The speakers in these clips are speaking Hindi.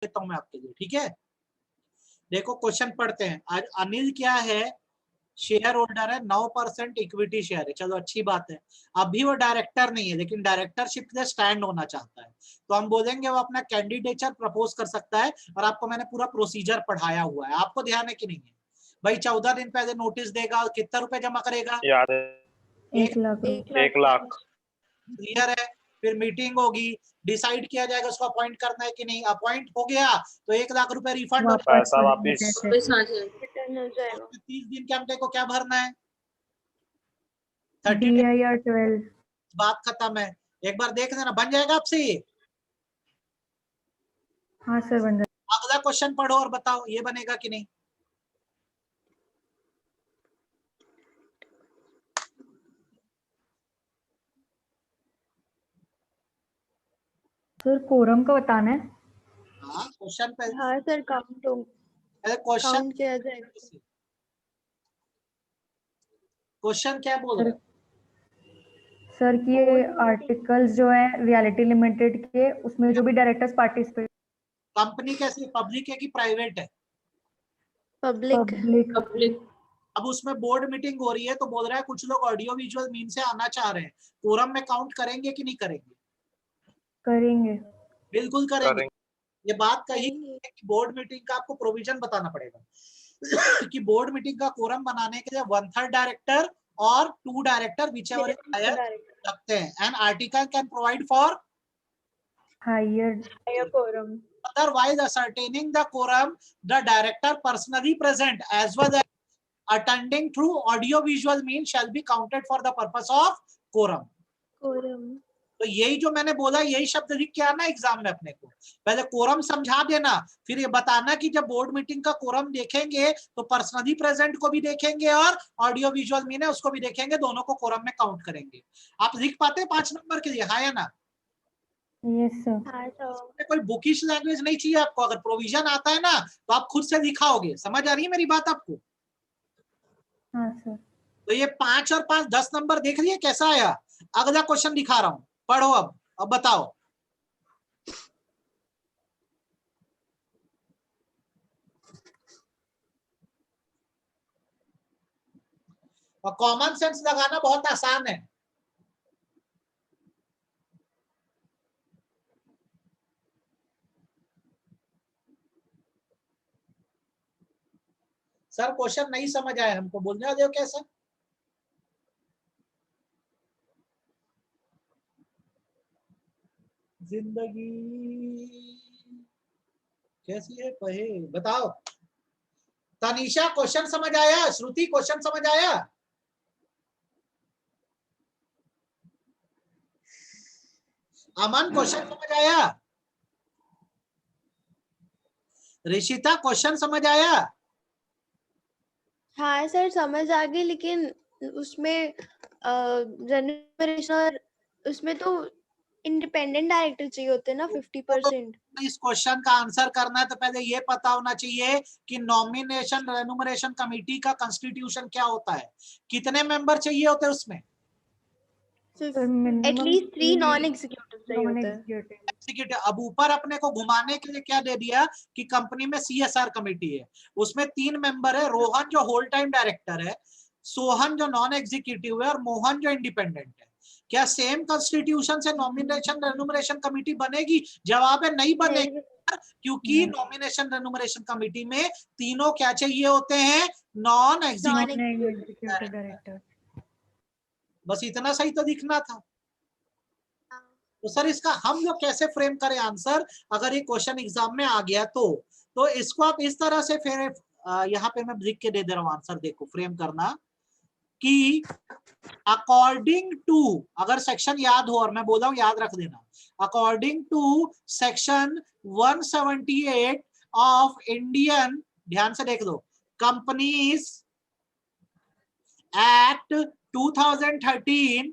देता हूं मैं आपके लिए, ठीक है। देखो क्वेश्चन पढ़ते हैं। आज अनिल क्या है, शेयर होल्डर है, 9% इक्विटी शेयर है, चलो अच्छी बात है। अभी वो डायरेक्टर नहीं है, लेकिन डायरेक्टरशिप से स्टैंड होना चाहता है, तो हम बोलेंगे वो अपना कैंडिडेचर प्रपोज कर सकता है। और आपको मैंने पूरा प्रोसीजर पढ़ाया हुआ है, आपको ध्यान है कि नहीं है भाई? 14 दिन पहले नोटिस देगा, कितना रुपए जमा करेगा? याद है। 1 लाख। 1 लाख। क्लियर है? फिर मीटिंग होगी, डिसाइड किया जाएगा उसको अपॉइंट करना है कि नहीं। अपॉइंट हो गया तो 1 लाख रुपए रिफंड हो पैसा वापिस आ जाएगा। 30 दिन के हमने को क्या भरना है? 30 DI या 12। बात खत्म है। एक बार देख लेना, बन जाएगा आपसे ये। हाँ सर बन जाएगा। अगला क्वेश्चन पढ़ो और बताओ ये बनेगा कि नहीं। सर कोरम का बताना है। हाँ क्वेश्चन पे। हाँ सर, क्वेश्चन किया जाएगा। क्वेश्चन क्या बोल रहे हैं? सर कि ये आर्टिकल्स जो है रियलिटी लिमिटेड के, उसमें जो भी डायरेक्टर्स पार्टिसिपेट। कंपनी कैसी, पब्लिक है कि प्राइवेट है? पब्लिक। अब उसमें बोर्ड मीटिंग हो रही है तो बोल रहा है कुछ लोग ऑडियो विजुअल मीन से आना चाह रहे हैं, कोरम में काउंट करेंगे कि नहीं करेंगे? करेंगे। बिल्कुल करेंगे। ये बात कही है कि बोर्ड मीटिंग का आपको प्रोविजन बताना पड़ेगा कि बोर्ड मीटिंग का कोरम बनाने के लिए 1/3 डायरेक्टर और 2 डायरेक्टर विचएवर इज हायर रखते हैं। And article can provide for higher quorum. otherwise ascertaining the quorum, the director personally present as well as attending through audio visual means shall be counted for the purpose of quorum. तो यही जो मैंने बोला, यही शब्द लिख के आना एग्जाम में अपने को। पहले कोरम समझा देना, फिर ये बताना कि जब बोर्ड मीटिंग का कोरम देखेंगे तो पर्सनली प्रेजेंट को भी देखेंगे और ऑडियो विजुअल मीन है उसको भी देखेंगे, दोनों को कोरम में काउंट करेंगे। आप लिख पाते हैं 5 नंबर के लिए? हाँ या ना? Yes sir. कोई बुकिश लैंग्वेज नहीं चाहिए आपको, अगर प्रोविजन आता है ना तो आप खुद से लिखाओगे। समझ आ रही है मेरी बात आपको? हाँ सर। तो ये 5 और 5 10 नंबर देख लिये कैसा आया। अगला क्वेश्चन दिखा रहा हूं, पढ़ो अब बताओ। और कॉमन सेंस लगाना बहुत आसान है। सर क्वेश्चन नहीं समझ आया हमको, बोलने वाले हो कैसा? जिंदगी कैसी है पहे, बताओ। तनीषा क्वेश्चन समझ आया? श्रुति क्वेश्चन समझ आया? अमन क्वेश्चन समझ आया? ऋषिता क्वेश्चन समझ आया? हाँ सर समझ आ गई, लेकिन उसमें रेन्यूमरेशन और उसमें तो इंडिपेंडेंट डायरेक्टर चाहिए होते हैं ना 50%। इस क्वेश्चन का आंसर करना है तो पहले ये पता होना चाहिए कि नॉमिनेशन रेन्यूमरेशन कमेटी का कॉन्स्टिट्यूशन क्या होता है, कितने मेंबर चाहिए होते हैं उसमें? एटलीस्ट 3 नॉन एग्जीक्यूटिव चाहिए होते हैं। एग्जीक्यूटिव। अब ऊपर अपने को घुमाने के लिए क्या दे दिया कि कंपनी में CSR कमेटी है, उसमें 3 मेंबर है, रोहन जो होल टाइम डायरेक्टर है, सोहन जो नॉन एग्जीक्यूटिव है और मोहन जो इंडिपेंडेंट है। क्या सेम कॉन्स्टिट्यूशन से नॉमिनेशन रेन्यूमरेशन कमेटी बनेगी? जवाब है नहीं बनेगी, क्योंकि नॉमिनेशन रेन्यूमरेशन कमेटी में तीनों क्या चाहिए होते हैं? Non executive director. बस इतना सही तो दिखना था। तो सर इसका हम लोग कैसे फ्रेम करें आंसर, अगर ये क्वेश्चन एग्जाम में आ गया तो इसको आप इस तरह से फिर यहाँ पे मैं लिख के दे दे रहा हूँ आंसर। देखो फ्रेम करना कि अकॉर्डिंग टू, अगर सेक्शन याद हो और मैं बोल रहा हूं याद रख देना, according to section 178 of Indian, ध्यान से देख लो, कंपनीज एक्ट 2013,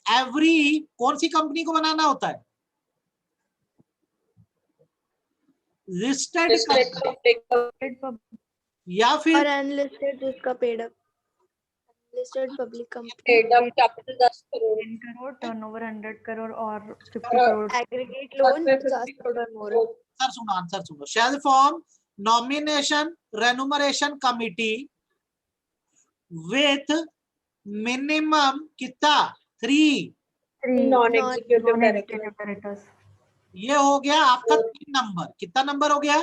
एवरी, कौन सी कंपनी को बनाना होता है? लिस्टेड या फिर और अनलिस्टेड जिसका paid up, listed public company, capital 10 crore, turnover 100 crore और 50 करोड़, एग्रीगेट लोन 50 करोड़ और मोर। आंसर सुनो। Shall form nomination remuneration committee with minimum कितना 3। Non executive director. डायरेक्टर्स। ये हो गया आपका 3 नंबर। कितना नंबर हो गया?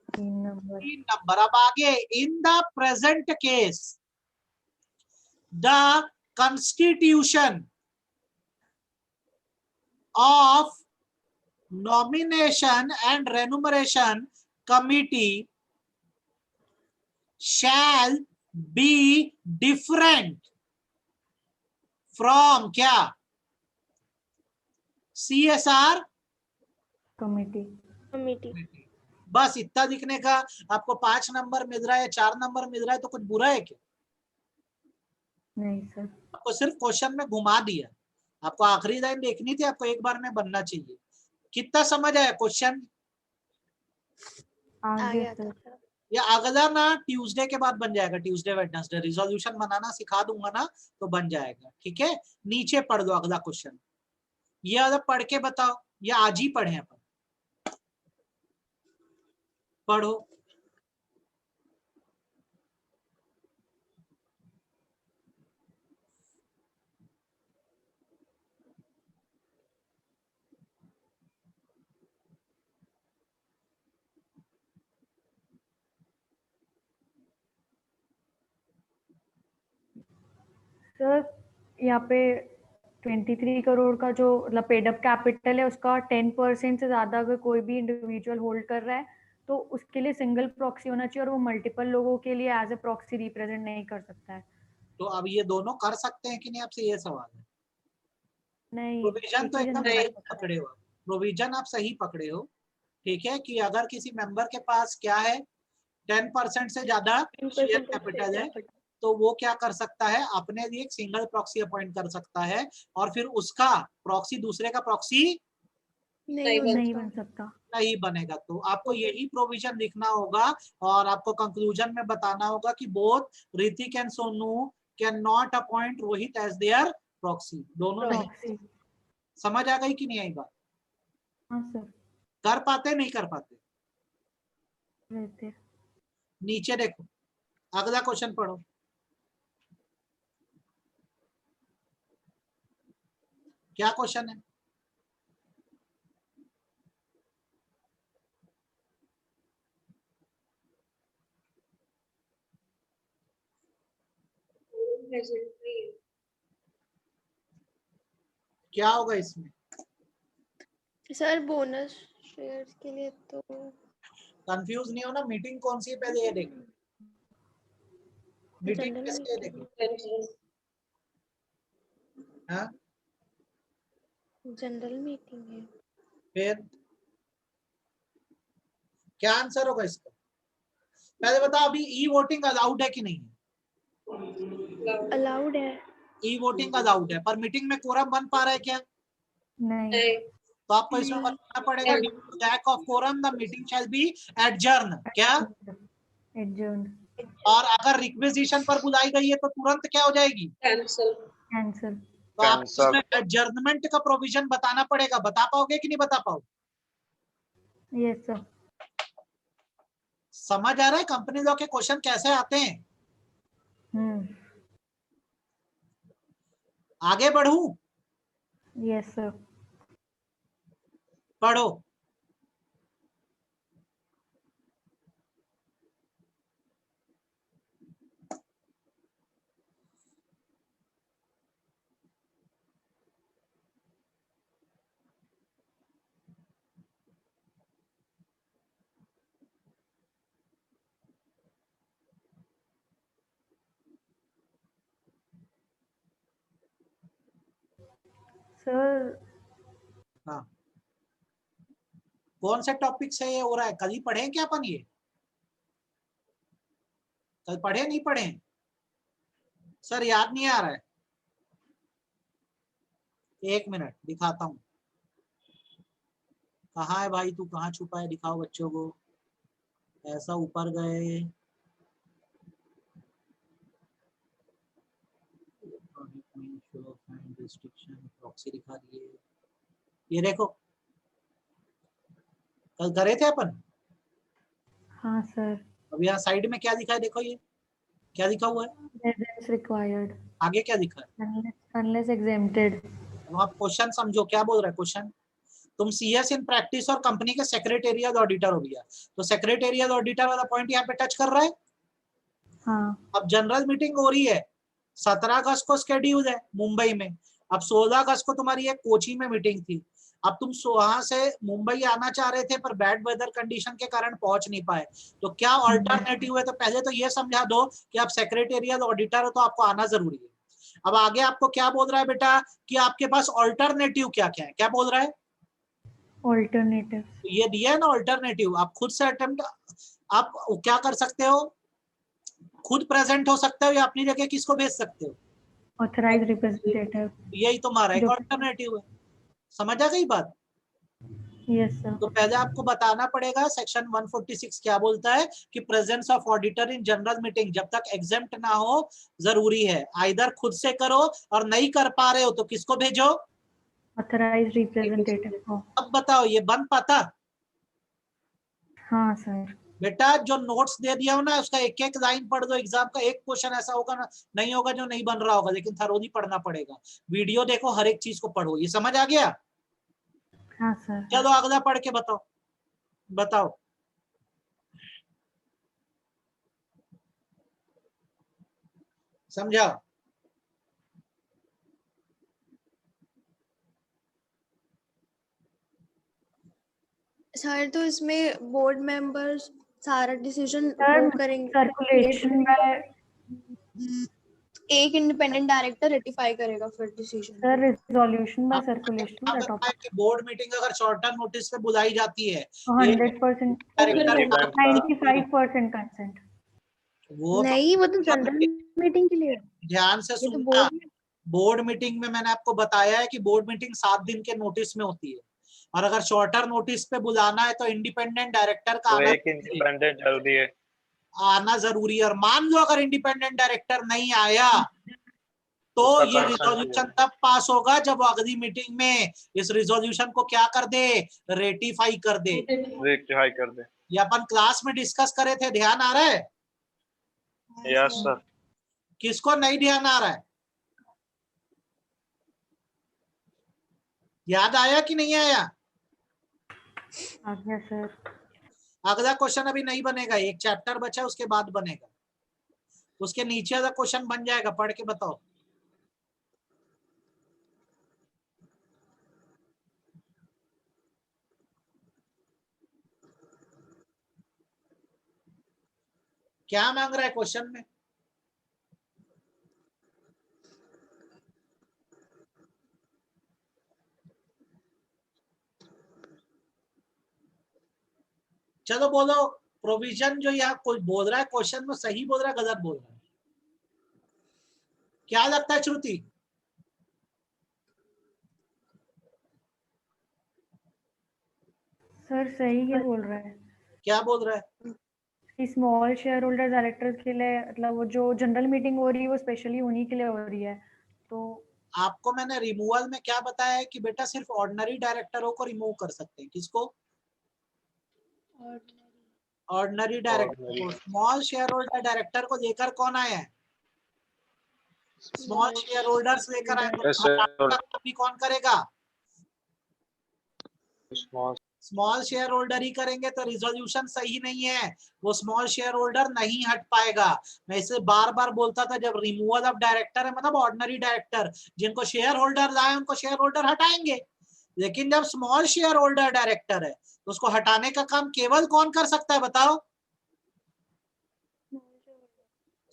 3 नंबर। 3 नंबर। अब आगे, in the present case the constitution of nomination and remuneration committee shall be different from क्या? CSR committee. कमिटी। बस इतना दिखने का आपको 5 नंबर मिल रहा है, 4 नंबर मिल रहा है, तो कुछ बुरा है क्या? नहीं सर। आपको सिर्फ क्वेश्चन में घुमा दिया। आपको आखिरी लाइन देखनी थी, आपको एक बार में बनना चाहिए। कितना समझ आया क्वेश्चन? आगे आता सर। था। या अगला ना ट्यूसडे के बाद बन जाएगा, ट्यूसडे वेडनेसडे रिजोल्यूशन बनाना सिखा दूंगा ना, तो बन जाएगा। ठीक है, नीचे पढ़ दो अगला क्वेश्चन। ये अगर पढ़ के बताओ, या आज ही पढ़े अपन? पढ़ो। सर यहाँ पे 23 करोड़ का जो मतलब पेड अप कैपिटल है, उसका 10% से ज्यादा अगर कोई भी इंडिविजुअल होल्ड कर रहा है तो उसके लिए सिंगल प्रॉक्सी होना चाहिए, और वो मल्टीपल लोगों के लिए एज ए प्रॉक्सी रिप्रेजेंट नहीं कर सकता है। तो अब ये दोनों कर सकते हैं कि नहीं, आपसे ये सवाल है। नहीं, प्रोविजन तो एक ही एकदम जन सही कर सकता है। पकड़े हो। प्रोविजन आप सही पकड़े हो। ठीक है, कि अगर किसी मेंबर के पास क्या है, 10% से ज्यादा शेयर 10% कैपिटल है, तो वो क्या कर सकता है, अपने लिए एक सिंगल प्रॉक्सी अपॉइंट कर सकता है, और फिर उसका प्रॉक्सी दूसरे का प्रॉक्सी नहीं बन सकता। नहीं बनेगा। तो आपको यही प्रोविजन लिखना होगा, और आपको कंक्लूजन में बताना होगा कि both Hrithik and Sonu can not appoint Rohit as their proxy. दोनों नहीं। प्रॉक्सी। समझ आ गई कि नहीं आई बात? हाँ सर। कर पाते नहीं कर पाते? रहते। नीचे देखो, अगला क्वेश्चन पढ़ो। क्या क्वेश्चन है? क्या होगा इसमें? सर बोनस शेयर्स के लिए तो कंफ्यूज नहीं होना। मीटिंग कौन सी है पहले ये देखो। मीटिंग जनरल किसकी है देखो। हाँ, जनरल मीटिंग है। फिर क्या आंसर होगा इसका? पहले बताओ, अभी ई वोटिंग अलाउड है कि नहीं है? अलाउड है। ई वोटिंग अलाउड है, पर मीटिंग में कोरम बन पा रहा है क्या? नहीं। तो आपको इसमें बताना पड़ेगा, lack of quorum the meeting shall be adjourn. क्या? एडजर्न। और अगर रिक्वेजिशन पर बुलाई गई है तो तुरंत क्या हो जाएगी? कैंसल। तो आप इसमें एडजर्नमेंट का प्रोविजन बताना पड़ेगा। बता पाओगे कि नहीं बता पाओगे? Yes sir. समझ आ रहा है कंपनी लॉ के क्वेश्चन कैसे आते हैं? आगे बढ़ूं? Yes sir. पढ़ो। सर हाँ, कौन से टॉपिक से ये हो रहा है? कल ही पढ़े क्या अपन? ये कल पढ़े नहीं पढ़े? सर याद नहीं आ रहा है। एक मिनट दिखाता हूँ। कहाँ है भाई तू? कहाँ छुपा है? दिखाओ बच्चों को। ऐसा ऊपर गए, प्रॉक्सी दिखा दिए। ये देखो, कल करे थे अपन। हाँ सर। अब यहाँ साइड में क्या दिखा है, देखो ये क्या लिखा हुआ है, Presence required आगे क्या लिखा है। unless exempted। अब आप क्वेश्चन समझो क्या बोल रहा है क्वेश्चन। तुम सीएस इन प्रैक्टिस और कंपनी के सेक्रेटेरियल ऑडिटर हो गया, तो सेक्रेटेरियल ऑडिटर वाला पॉइंट यहाँ पे टच कर रहा है। हाँ अब जनरल मीटिंग हो रही है 17 अगस्त को स्केड्यूल है मुंबई में। अब 16 अगस्त को तुम्हारी एक कोची में मीटिंग थी। अब तुम वहां से मुंबई आना चाह रहे थे पर बैड वेदर कंडीशन के कारण पहुंच नहीं पाए, तो क्या ऑल्टरनेटिव है। तो पहले तो ये समझा दो कि आप सेक्रेटेरियल ऑडिटर हो तो आपको आना जरूरी है। अब आगे आपको क्या बोल रहा है बेटा कि आपके पास ऑल्टरनेटिव क्या क्या है, क्या बोल रहा है। ऑल्टरनेटिव ये दिया है ना ऑल्टरनेटिव, आप खुद से अटेम्प्ट, आप क्या कर सकते हो, खुद प्रेजेंट हो सकते हो या अपनी जगह किसको भेज सकते हो, ऑथराइज रिप्रेजेंटेटिव। यही तुम्हारा एक जो ऑल्टरनेटिव है। समझ आ गई बात। Yes sir. तो पहले आपको बताना पड़ेगा सेक्शन 146 क्या बोलता है कि presence of auditor in general meeting जब तक एग्जेम्प्ट ना हो जरूरी है। आइदर खुद से करो और नहीं कर पा रहे हो तो किसको भेजो, ऑथराइज रिप्रेजेंटेटिव को। अब बताओ ये बन पाता। हाँ सर। बेटा जो नोट्स दे दिया हो ना उसका एक एक लाइन पढ़ दो, एग्जाम का एक क्वेश्चन ऐसा होगा ना नहीं होगा जो नहीं बन रहा होगा, लेकिन थरोली पढ़ना पड़ेगा। वीडियो देखो, हर एक चीज को पढ़ो। ये समझ आ गया। हाँ सर। चलो अगला पढ़ के बताओ, बताओ। समझाओ। सर तो इसमें बोर्ड मेंबर्स सारा डिसीजन सर वो करेंगे, सर्कुलेशन में एक इंडिपेंडेंट डायरेक्टर रेटिफाई करेगा फिर decision. Sir resolution by circulation क्या दैट करना है कि बोर्ड मीटिंग अगर शॉर्ट टर्म नोटिस पे बुलाई जाती है, 100% डायरेक्टर 95% कंसेंट। वो तो नहीं, वो तो जनरल मीटिंग के लिए है। ध्यान से ये तो सुनना। बोर्ड बोर्ड मीटिंग में मैंने आपको बताया है कि बोर्ड मीटिंग 7 दिन के नोटिस में होती है, और अगर शॉर्टर नोटिस पे बुलाना है तो इंडिपेंडेंट डायरेक्टर का तो एक इंडिपेंडेंट जल्दी है आना जरूरी है। और मान लो अगर इंडिपेंडेंट डायरेक्टर नहीं आया तो ये रिजोल्यूशन तब पास होगा जब वो अगली मीटिंग में इस रिजोल्यूशन को क्या कर दे, रेटिफाई कर दे। रेक्टिफाई कर दे। ये अपन क्लास में डिस्कस करे थे, ध्यान आ रहा है। Yes sir. किसको नहीं ध्यान आ रहा है, याद आया कि नहीं आया। आज्ञा सर। अगला क्वेश्चन अभी नहीं बनेगा, एक चैप्टर बचा उसके बाद बनेगा, उसके नीचे वाला क्वेश्चन बन जाएगा। पढ़ के बताओ। क्या मांग रहा है क्वेश्चन में, चलो बोलो। प्रोविजन जो यहाँ कोई बोल रहा है क्वेश्चन में, सही बोल रहा है गलत बोल रहा है, क्या लगता है श्रुति। सर सही ही बोल रहा है क्या बोल रहा है, कि स्मॉल शेयर होल्डर डायरेक्टर्स के लिए मतलब वो जो जनरल मीटिंग हो रही है वो स्पेशली उन्हीं के लिए हो रही है। तो आपको मैंने रिमूवल में क्या बताया है कि बेटा सिर्फ ऑर्डिनरी डायरेक्टरों को रिमूव कर सकते हैं। किसको, ऑर्डिनरी डायरेक्टर को। स्मॉल शेयर होल्डर डायरेक्टर को लेकर कौन आया है, स्मॉल शेयर होल्डर्स लेकर आए, तो Yes, sir. हटाने का काम भी कौन करेगा, स्मॉल स्मॉल शेयर होल्डर ही करेंगे। तो रिजोल्यूशन सही नहीं है, वो स्मॉल शेयर होल्डर नहीं हट पाएगा। मैं इसे बार बार बोलता था, जब रिमूवल ऑफ डायरेक्टर है मतलब ऑर्डिनरी डायरेक्टर, जिनको शेयर होल्डर लाए उनको शेयर होल्डर हटाएंगे, लेकिन जब स्मॉल शेयर होल्डर डायरेक्टर है तो उसको हटाने का काम केवल कौन कर सकता है बताओ,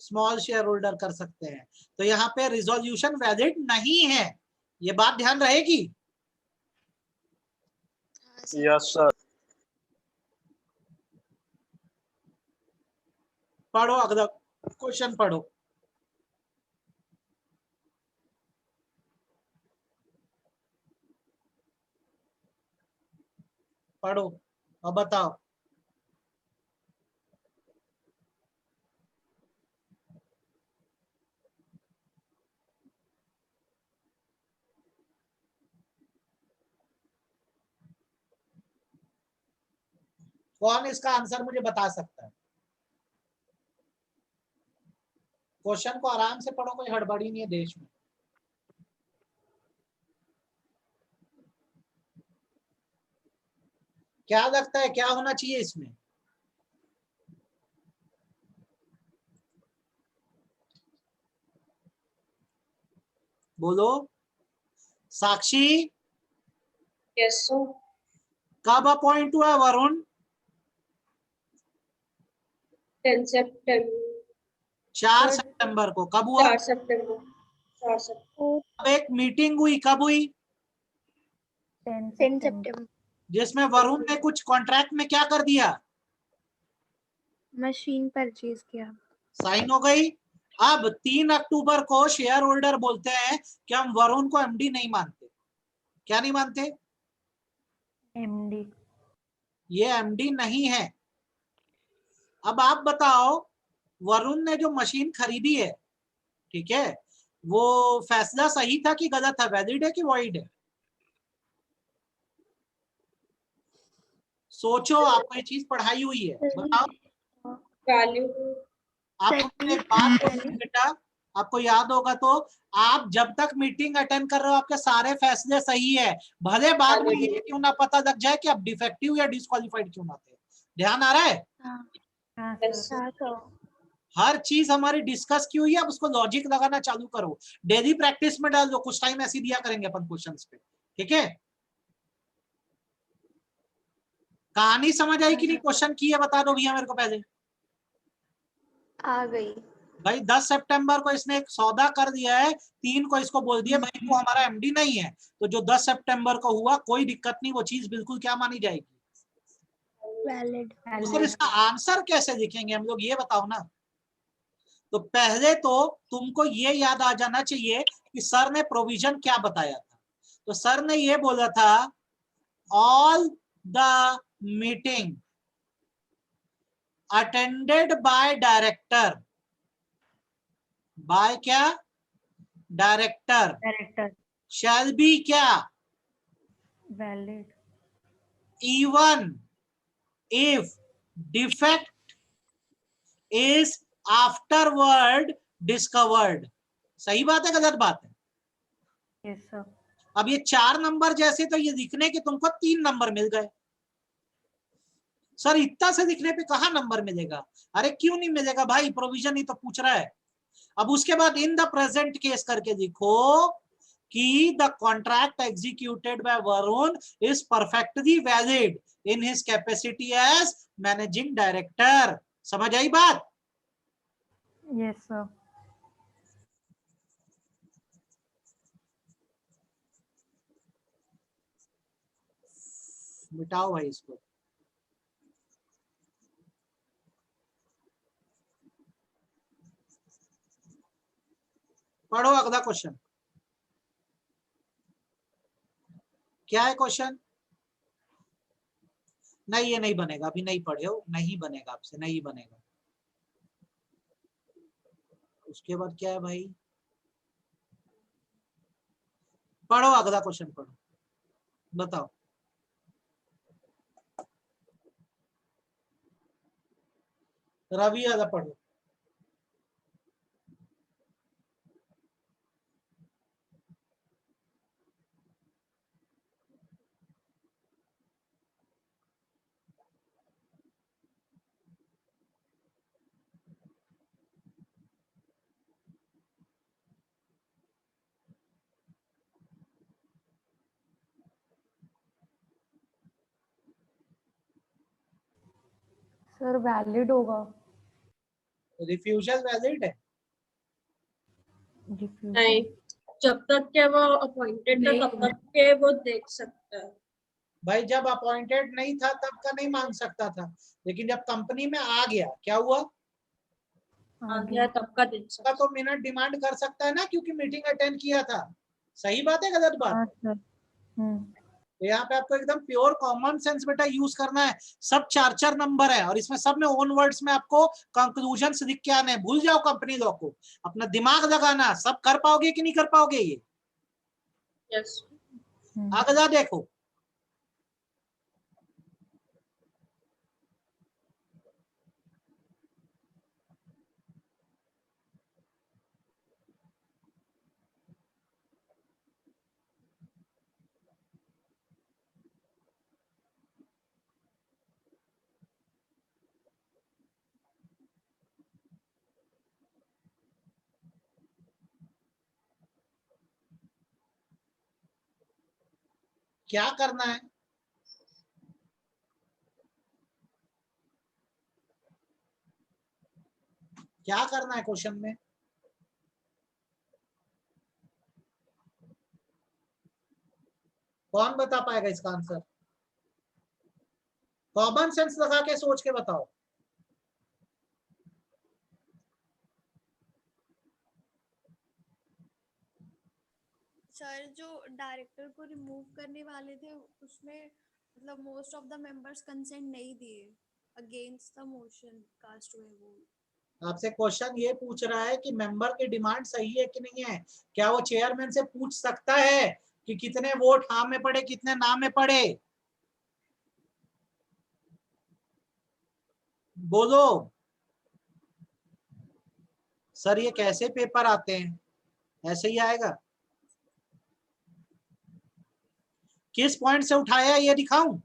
स्मॉल शेयर होल्डर कर सकते हैं। तो यहाँ पे रिजोल्यूशन वैलिड नहीं है, ये बात ध्यान रहेगी। Yes sir. पढ़ो अगला क्वेश्चन पढ़ो। पढ़ो अब बताओ। कौन इसका आंसर मुझे बता सकता है? क्वेश्चन को आराम से पढ़ो, कोई हड़बड़ी नहीं है देश में। क्या लगता है क्या होना चाहिए इसमें? बोलो। साक्षी, यस सर। कब अपॉइंट हुआ वरुण? 10 सितंबर। 4 सितंबर को। कब हुआ? 4 सितंबर। 4 सितंबर। अब एक मीटिंग हुई, कब हुई? 10 10 सितंबर। सितंबर जिसमें वरुण ने कुछ कॉन्ट्रैक्ट में क्या कर दिया? मशीन परचेज किया। साइन हो गई। अब 3 अक्टूबर को शेयर होल्डर बोलते हैं कि हम वरुण को एमडी नहीं मानते। क्या नहीं मानते? एमडी। ये एमडी नहीं है। अब आप बताओ, वरुण ने जो मशीन खरीदी है, ठीक है, वो फैसला सही था कि गलत है? वैलिड है कि वॉइड है? सोचो, आपको ये चीज पढ़ाई हुई है, बताओ। वैल्यू। आपको मैंने एक बात बोली बेटा, आपको याद होगा तो, आप जब तक मीटिंग अटेंड कर रहे हो आपके सारे फैसले सही है, भले बाद में ये क्यों ना पता लग जाए कि आप डिफेक्टिव या डिस्क्वालीफाइड क्यों ना थे। ध्यान आ रहा है? हाँ यस सर। सर। हर चीज हमारी डिस्कस की हुई है, अब उसको लॉजिक लगाना चालू करो, डेली प्रैक्टिस में डाल दो, कुछ टाइम ऐसे दिया करेंगे अपन क्वेश्चंस पे, ठीक है? कहानी समझ आई कि नहीं? क्वेश्चन की है बता दो भैया मेरे को पहले। आ गई। भाई 10 सितंबर को इसने एक सौदा कर दिया है, 3 को इसको बोल दिया भाई तू हमारा एमडी नहीं है, तो जो 10 सितंबर को हुआ कोई दिक्कत नहीं, वो चीज बिल्कुल क्या मानी जाएगी? वैलिड। तो फिर इसका आंसर कैसे लिखेंगे हम लोग, ये बताओ ना। तो पहले तो तुमको ये याद आ जाना चाहिए कि सर ने प्रोविजन क्या बताया था। तो सर ने ये बोला था, all the meeting attended by director, by क्या? Director, director. शैल बी क्या? Valid. even if defect is afterward discovered। सही बात है गलत बात है? Yes sir. अब ये 4 नंबर जैसे तो ये लिखने के तुमको 3 नंबर मिल गए। सर इतना से लिखने पे कहाँ नंबर मिलेगा? अरे क्यों नहीं मिलेगा भाई, प्रोविजन ही तो पूछ रहा है। अब उसके बाद इन द प्रेजेंट केस करके लिखो कि the contract executed by Varun is perfectly valid in his capacity as managing director. समझ आई बात? Yes sir. मिटाओ भाई इसको। पढ़ो अगला क्वेश्चन। क्या है क्वेश्चन? नहीं ये नहीं बनेगा, अभी नहीं पढ़े हो, नहीं बनेगा आपसे, नहीं बनेगा। उसके बाद क्या है भाई? पढ़ो अगला क्वेश्चन, पढ़ो, बताओ। रवि अगला पढ़ो। सर वैलिड होगा। रिफ्यूजल वैलिड है? नहीं, जब तक के वो अपॉइंटेड था तब तक के वो देख सकता है। भाई जब अपॉइंटेड नहीं था तब का नहीं मान सकता था, लेकिन जब कंपनी में आ गया क्या हुआ? आ गया तब का देख सकता का तो मिनट डिमांड कर सकता है ना, क्योंकि मीटिंग अटेंड किया था। सही बात है गलत बात? हाँ सर। तो यहाँ पे आपको एकदम प्योर कॉमन सेंस बेटा यूज करना है। सब 4-4 नंबर है और इसमें सब में ओन वर्ड्स में आपको कंक्लूजन लिख के आने हैं। भूल जाओ कंपनी लॉ को, अपना दिमाग लगाना। सब कर पाओगे कि नहीं कर पाओगे ये? यस। अगला देखो, क्या करना है? क्या करना है क्वेश्चन में? कौन बता पाएगा इसका आंसर? कॉमन सेंस लगा के सोच के बताओ। सर जो डायरेक्टर को रिमूव करने वाले थे उसमें मतलब most of the members consent नहीं दिए अगेंस्ट द मोशन कास्ट हुए वो। आपसे क्वेश्चन ये पूछ रहा है कि मेंबर की डिमांड सही है कि नहीं है। क्या वो चेयरमैन से पूछ सकता है कि कितने वोट हाँ में पड़े, कितने ना में पड़े? बोलो सर, ये कैसे पेपर आते हैं? ऐसे ही आएगा? किस पॉइंट से उठाया ये दिखाऊं?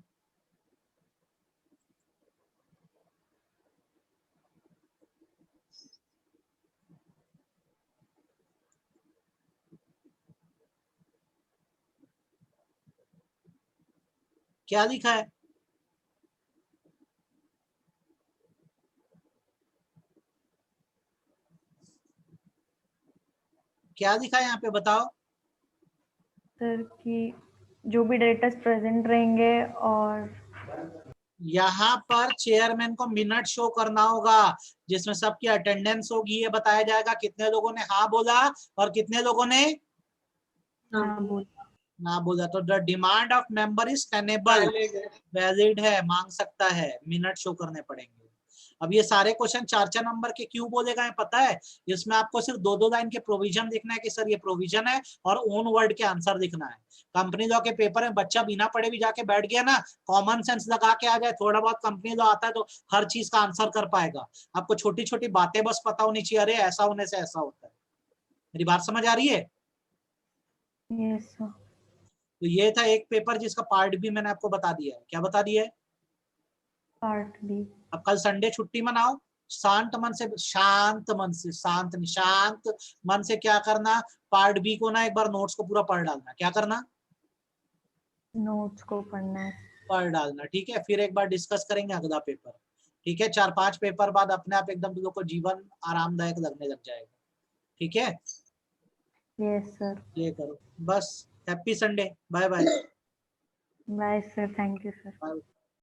क्या लिखा है? क्या लिखा है यहाँ पे बताओ? सर कि जो भी डायरेक्टर्स प्रेजेंट रहेंगे और यहाँ पर चेयरमैन को मिनट शो करना होगा जिसमें सबकी अटेंडेंस होगी। ये बताया जाएगा कितने लोगों ने हाँ बोला और कितने लोगों ने ना बोल ना बोला। तो the demand of member is tenable, valid है, मांग सकता है, मिनट शो करने पड़ेंगे। अब ये सारे क्वेश्चन 4-4 नंबर के क्यों बोले गए पता है? इसमें आपको सिर्फ 2-2 लाइन के प्रोविजन लिखना है कि सर ये प्रोविजन है, और ओन वर्ड के आंसर लिखना है। कंपनी लॉ के पेपर में बच्चा बिना पढ़े भी जाके बैठ गया ना, कॉमन सेंस लगा के आ जाए, थोड़ा बहुत कंपनी लॉ आता है तो हर चीज का आंसर कर पाएगा। आपको छोटी छोटी बातें बस पता होनी चाहिए, अरे ऐसा होने से ऐसा होता है। मेरी बात समझ आ रही है? Yes sir. तो ये था एक पेपर जिसका पार्ट भी मैंने आपको बता दिया है। क्या बता दिया है? Part B. अब कल संडे छुट्टी मनाओ, शांत मन से, शांत मन से, शांत नहीं, शांत मन से क्या करना, पार्ट बी को ना एक बार नोट्स को पूरा पढ़ डालना। क्या करना? नोट्स को पढ़ना है। पढ़ डालना, ठीक है। फिर एक बार डिस्कस करेंगे अगला पेपर, ठीक है। 4-5 पेपर बाद अपने आप एकदम तुम लोग को जीवन आरामदायक लगने लग जाएगा, ठीक है। Yes sir. ये करो बस। Happy Sunday, bye bye. Bye sir, thank you sir.